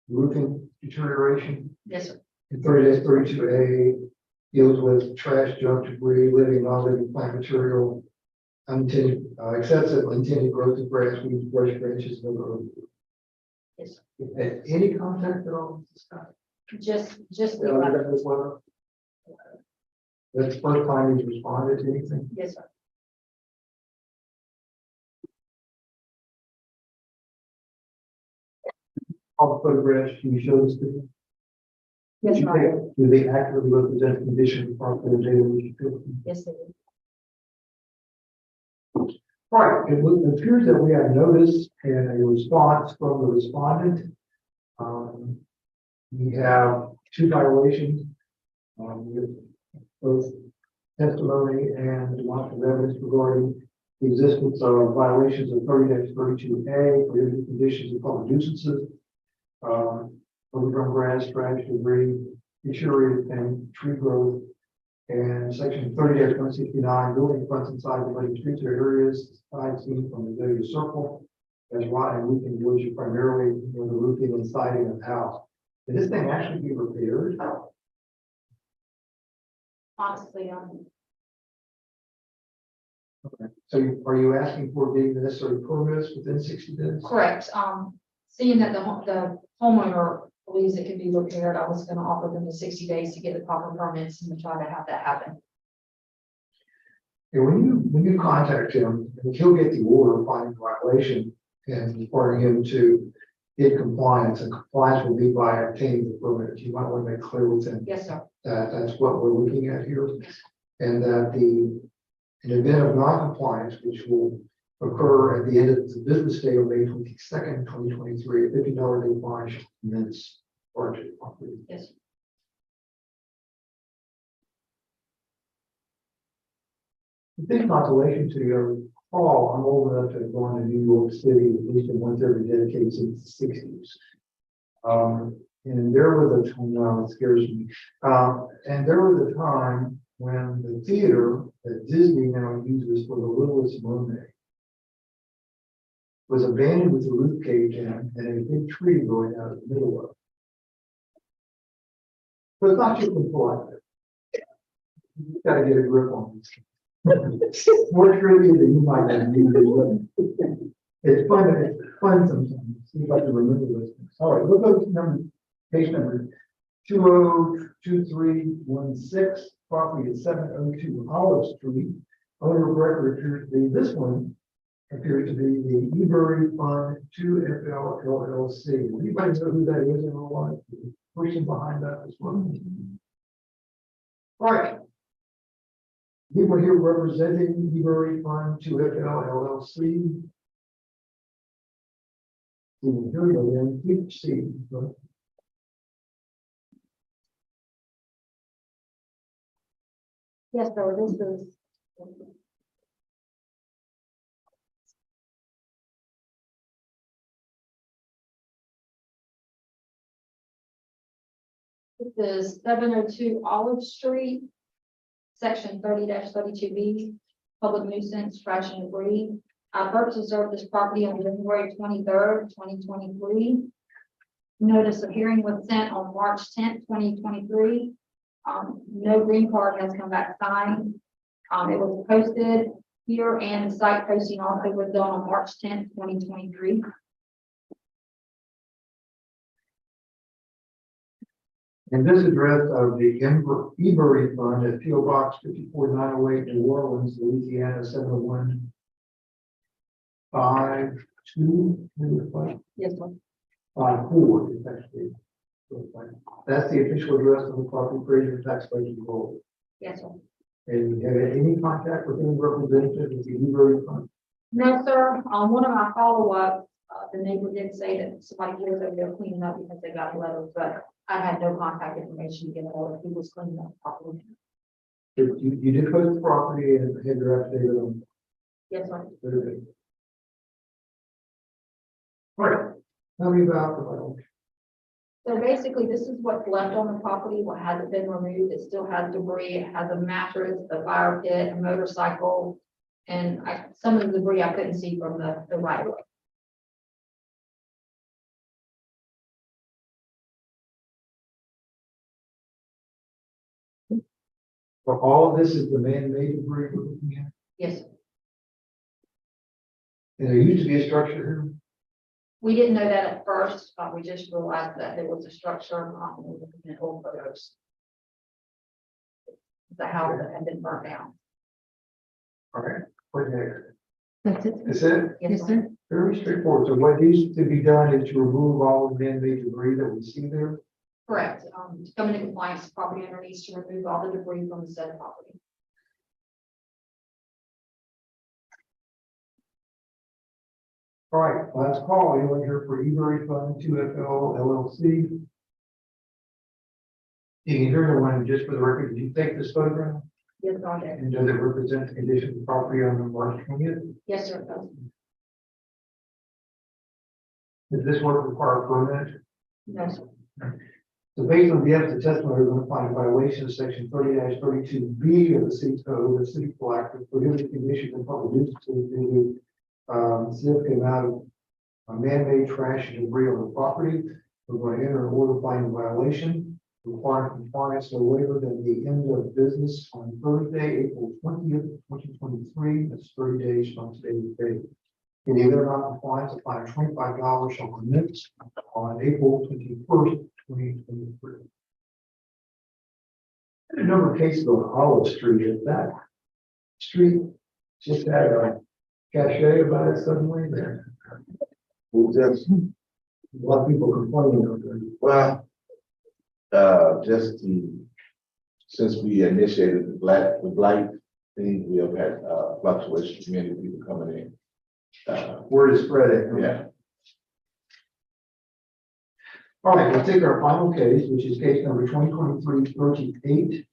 Speaker 1: roofing deterioration.
Speaker 4: Yes, sir.
Speaker 1: And 30-32A deals with trash, junk, debris, living, non-living plant material, unintended, excessive unintended growth of grass, weeds, brush, branches, and other.
Speaker 4: Yes, sir.
Speaker 1: Had any contact at all with this guy?
Speaker 4: Just the
Speaker 1: Yeah,
Speaker 4: eleven.
Speaker 1: that was one. That's the first time he's responded to anything.
Speaker 4: Yes, sir.
Speaker 1: All the photographs, can you show this to me?
Speaker 4: Yes,
Speaker 1: Do
Speaker 4: sir.
Speaker 1: they accurately represent the condition of the property and data we should?
Speaker 4: Yes, they do.
Speaker 1: All right, it appears that we have notice and a response from the respondent. We have two violations. With both testimony and demonstrative evidence regarding the existence of violations of 30-32A, prohibited conditions of public nuisances, overgrown grass, trash, debris, deteriorated paint, tree growth, and section 30-169, building fronts and sides of related streets or areas, side seen from the Azalea Circle, as rot and roofing, which are primarily the roofing and siding of the house. Can this thing actually be repaired?
Speaker 4: Honestly,
Speaker 1: So are you asking for getting the necessary permits within 60 days?
Speaker 4: correct. Seeing that the homeowner believes it can be repaired, I was gonna offer them the 60 days to get the proper permits and to try to have that happen.
Speaker 1: And when you contact him, he'll get the order finding violation and requiring him to get compliance, and compliance will be by obtaining the permit. You might want to make clear with him
Speaker 4: Yes, sir.
Speaker 1: that that's what we're looking at here. And that in event of non-compliance, which will occur at the end of the business day of May 22nd, 2023, a $50 day fine shall commence.
Speaker 4: Yes, sir.
Speaker 1: The big consolation to you, Paul, I'm old enough to have gone to New York City at least once every decade since the 60s. And there was a time, now it scares me. And there was a time when the theater that Disney now uses for The Littlest Mermaid was abandoned with a roof cage in and a big tree growing out of the middle of it. But it's not just compliant. You've got to get a grip on this. More trivia than you might have needed. It's fun sometimes. See if I can remember those things. All right, we'll go to page number 202316, property at 702 Olive Street. Owner of record appears to be this one, appears to be the Ebury Fund 2FL LLC. Anybody know who that is in real life? The person behind that as well. All right. People here representing Ebury Fund 2FL LLC. Here we go, then, please see.
Speaker 4: Yes, sir, this is. This is 702 Olive Street, section 30-32B, public nuisance, trash and debris. I purchased and served this property on January 23rd, 2023. Notice of hearing was sent on March 10th, 2023. No green card has come back signed. It was posted here and the site posting also was done on March 10th, 2023.
Speaker 1: And this address of the Ebury Fund at P.O. Box 54908, New Orleans, Louisiana 71522.
Speaker 4: Yes, sir.
Speaker 1: 54 is actually. That's the official address of the property creator tax budget role.
Speaker 4: Yes, sir.
Speaker 1: And you have any contact with any representative of the Ebury Fund?
Speaker 4: No, sir. On one of my follow-ups, the neighbor did say that somebody was over there cleaning up because they got letters, but I had no contact information to get a hold of. He was cleaning up properly.
Speaker 1: You did post the property and had your affidavit on.
Speaker 4: Yes, sir.
Speaker 1: Very good. All right. Tell me about the violation.
Speaker 4: So basically, this is what's left on the property, what hasn't been removed. It still has debris. It has a mattress, a fire pit, a motorcycle, and some of the debris I couldn't see from the right of way.
Speaker 1: So all of this is the man-made debris we're looking at?
Speaker 4: Yes, sir.
Speaker 1: And there used to be a structure here?
Speaker 4: We didn't know that at first, but we just realized that there was a structure in old photos. The house that had been burnt down.
Speaker 1: All right. What next?
Speaker 2: That's it.
Speaker 1: Is it?
Speaker 2: Yes, sir.
Speaker 1: Very straightforward. So what needs to be done is to remove all the man-made debris that we see there.
Speaker 4: Correct. To come into compliance, the property owner needs to remove all the debris from the said property.
Speaker 1: All right, last call. Anyone here for Ebury Fund 2FL LLC? You can hear the one just for the record. Did you take this photograph?
Speaker 4: Yes, sir. I did.
Speaker 1: And does it represent the condition of the property on March 20th?
Speaker 4: Yes, sir. It does.
Speaker 1: Does this work require a permit?
Speaker 4: No, sir.
Speaker 1: So based on the evidence testimony, we're going to find a violation of section 30-32B of the city code, the city Palatka, prohibits the emission of public nuisances due to significant amount of man-made trash and debris on the property. We're going to enter an order finding violation, requiring compliance no later than the end of business on Thursday, April 20th, 2023. That's 30 days from today's date. In the event of non-compliance, a fine of $25 shall commence on April 21st, 2023. A number of cases on Olive Street at that. street just had a cachet about it suddenly there.
Speaker 6: Who just,
Speaker 1: A lot of people complaining over it.
Speaker 6: well, just since we initiated the blight thing, we have had, fluctuations, many people coming in.
Speaker 1: Word is spreading.
Speaker 6: Yeah.
Speaker 1: All right, we'll take our final case, which is case number 2023-38.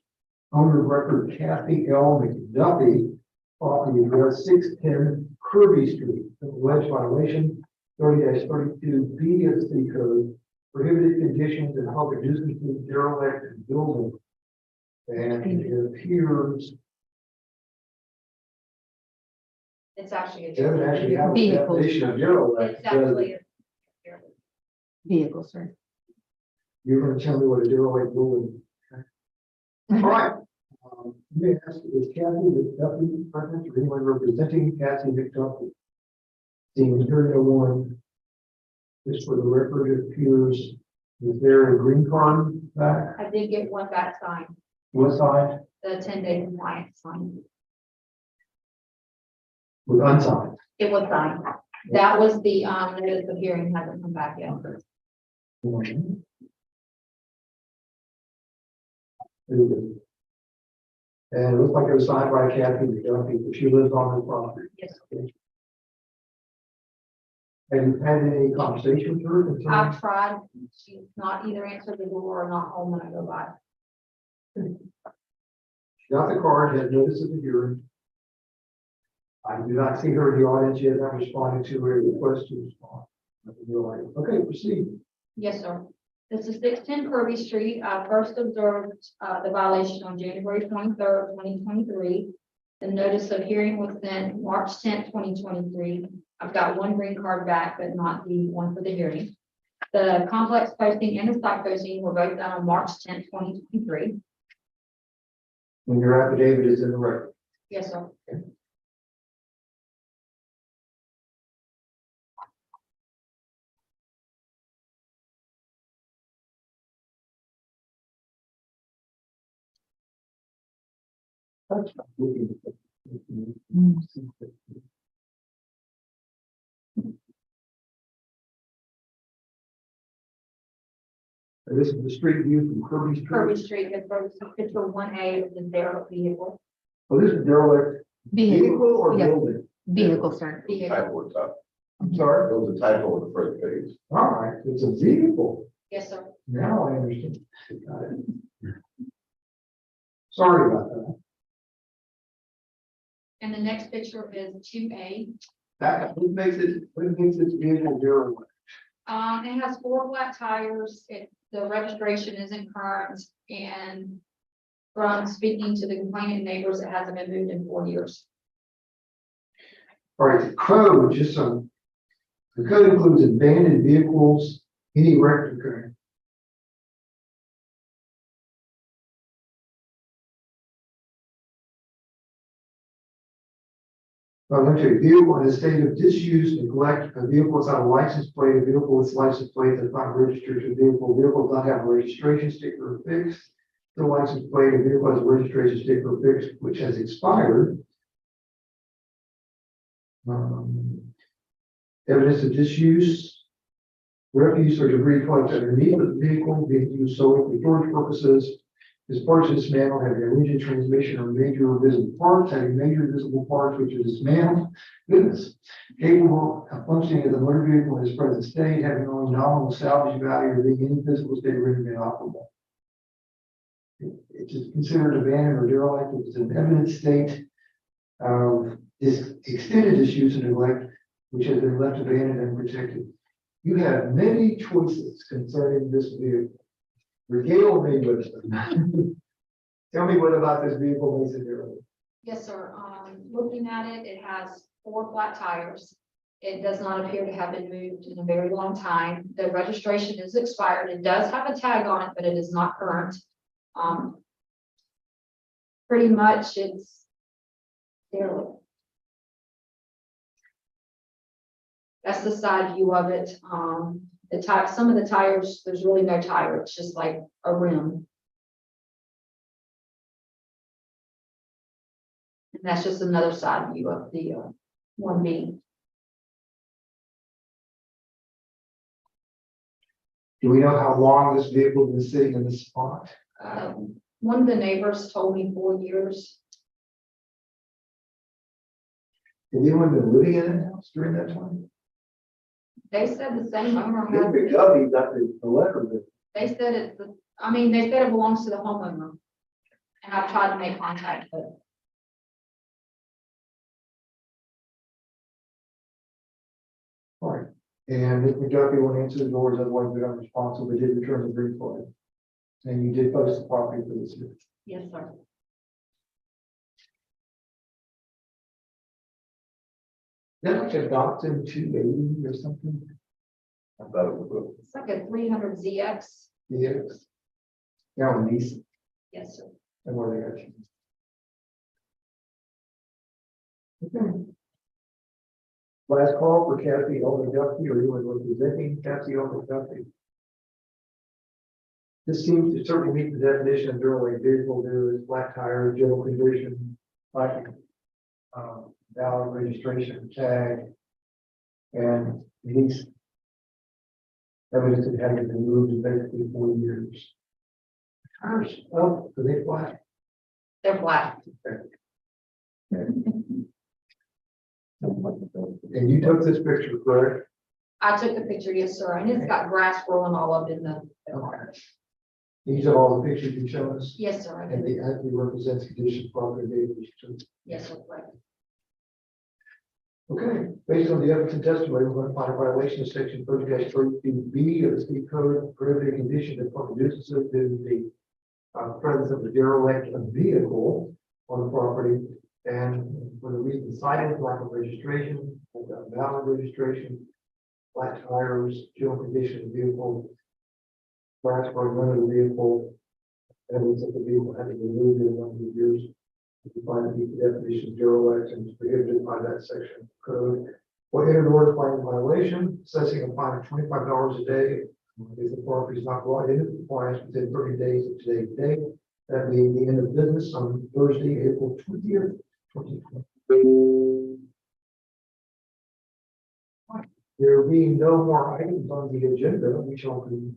Speaker 1: Owner of record Kathy L. McDuffie, property address 610 Kirby Street, alleged violation 30-32B of the city code, prohibited conditions and public nuisances, derelict and building. And it appears,
Speaker 4: It's actually a.
Speaker 1: it doesn't actually have a
Speaker 2: Vehicles.
Speaker 1: definition of derelict.
Speaker 4: It's actually a.
Speaker 2: Vehicle, sir.
Speaker 1: You're gonna tell me what a derelict building. All right. Let me ask, is Kathy McDuffie present or anyone representing Kathy McDuffie? Seeing here no one. This for the record, it appears, is there a green card back?
Speaker 4: I did get one back signed,
Speaker 1: What side?
Speaker 4: the 10-day compliance sign.
Speaker 1: With unsigned.
Speaker 4: It was signed. That was the, notice of hearing hasn't come back yet.
Speaker 1: And it looks like it was signed by Kathy McDuffie, but she lives on the property.
Speaker 4: Yes.
Speaker 1: Have you had any conversation with her concerning?
Speaker 4: I've tried, she's not either answered the door or not home when I go by.
Speaker 1: She got the card, had notice of the hearing. I do not see her in the audience yet. I'm responding to her request to respond. Okay, proceed.
Speaker 4: Yes, sir. This is 610 Kirby Street. I first observed the violation on January 23rd, 2023. The notice of hearing was sent March 10th, 2023. I've got one green card back, but not the one for the hearing. The complex posting and the site posting were both done on March 10th, 2023.
Speaker 1: And your affidavit is in the record.
Speaker 4: Yes, sir.
Speaker 1: This is the street view from Kirby
Speaker 4: Kirby
Speaker 1: Street.
Speaker 4: Street, the picture 1A of the derelict vehicle.
Speaker 1: Oh, this is derelict vehicle or
Speaker 2: Yeah,
Speaker 1: building?
Speaker 2: vehicle, sir.
Speaker 4: Vehicle.
Speaker 6: Typo at the top.
Speaker 1: I'm sorry.
Speaker 6: There was a typo on the first page.
Speaker 1: All right, it's a vehicle.
Speaker 4: Yes, sir.
Speaker 1: Now I understand. Got it. Sorry about that.
Speaker 4: And the next picture is 2A.
Speaker 1: What makes this vehicle derelict?
Speaker 4: It has 4 flat tires. The registration isn't current, and from speaking to the complaining neighbors, it hasn't been moved in 4 years.
Speaker 1: All right, the code, the code includes abandoned vehicles, any record. Let me tell you, vehicle in a state of disuse, neglect, a vehicle without a license plate, a vehicle with license plate that's not registered to vehicle does not have a registration sticker affixed. The license plate, a vehicle has a registration sticker affixed, which has expired. Evidence of disuse, refuse or debris collected underneath of the vehicle being used solely for storage purposes. As parts of dismantled, having a rigid transmission or major visible parts, having major visible parts which are dismantled. Goodness, capable of functioning as a motor vehicle in its present state, having only nominal salvage value or being in physical state of rendered inoperable. It is considered abandoned or derelict if it's an evident state of this extended disuse and neglect, which has been left abandoned and protected. You have many choices concerning this vehicle. Regale me with them. Tell me what about this vehicle makes it derelict.
Speaker 4: Yes, sir. Looking at it, it has 4 flat tires. It does not appear to have been moved in a very long time. The registration is expired. It does have a tag on it, but it is not current. Pretty much it's derelict. That's the side view of it. Some of the tires, there's really no tire. It's just like a rim. And that's just another side view of the, 1B.
Speaker 1: Do we know how long this vehicle has been sitting in this spot?
Speaker 4: One of the neighbors told me 4 years.
Speaker 1: Has anyone been living in that house during that time?
Speaker 4: They said the same owner
Speaker 1: They
Speaker 4: had,
Speaker 1: picked up, he got the letter, but
Speaker 4: they said it, they said it belongs to the homeowner. And I've tried to make contact, but
Speaker 1: all right. And Ms. McDuffie will answer the doors, otherwise we're not responsible, we did return the brief for it. And you did post the property for this year.
Speaker 4: yes, sir.
Speaker 1: Is that like a Datsun 280 or something?
Speaker 6: I thought it was.
Speaker 4: It's like a 300 ZX.
Speaker 1: Yes. Now, niece,
Speaker 4: Yes, sir.
Speaker 1: and where they got you. Okay. Last call for Kathy Elder Duffy, or anyone representing Kathy Elder Duffy. This seems to certainly meet the definition of during vehicle due to flat tires, general condition, like, valid registration tag, and these evidence that having been moved in basically 4 years. Tires, oh, are they flat?
Speaker 4: They're black.
Speaker 1: And you took this picture, correct?
Speaker 4: I took a picture, yes, sir, and it's got grass growing all up in the car.
Speaker 1: These are all the pictures you showed us,
Speaker 4: Yes, sir. I
Speaker 1: and
Speaker 4: did.
Speaker 1: they actually represents condition property vehicles too.
Speaker 4: Yes, sir. Right.
Speaker 1: Okay, based on the evidence and testimony, we're going to find a violation of section 30-32B of the state code, prohibited condition of public nuisances due to the presence of a derelict vehicle on the property, and for the reason cited, lack of registration, valid registration, flat tires, general condition of the vehicle, grass growing under the vehicle, evidence that the vehicle had been removed in a number of years. If you find the definition of derelict and is prohibited by that section of code. Or entered order finding violation, assessing a fine of $25 a day. If the property is not brought into compliance within 30 days of today's date, that being the end of business on Thursday, April 20th, 2020. There being no more items on the agenda, we shall conclude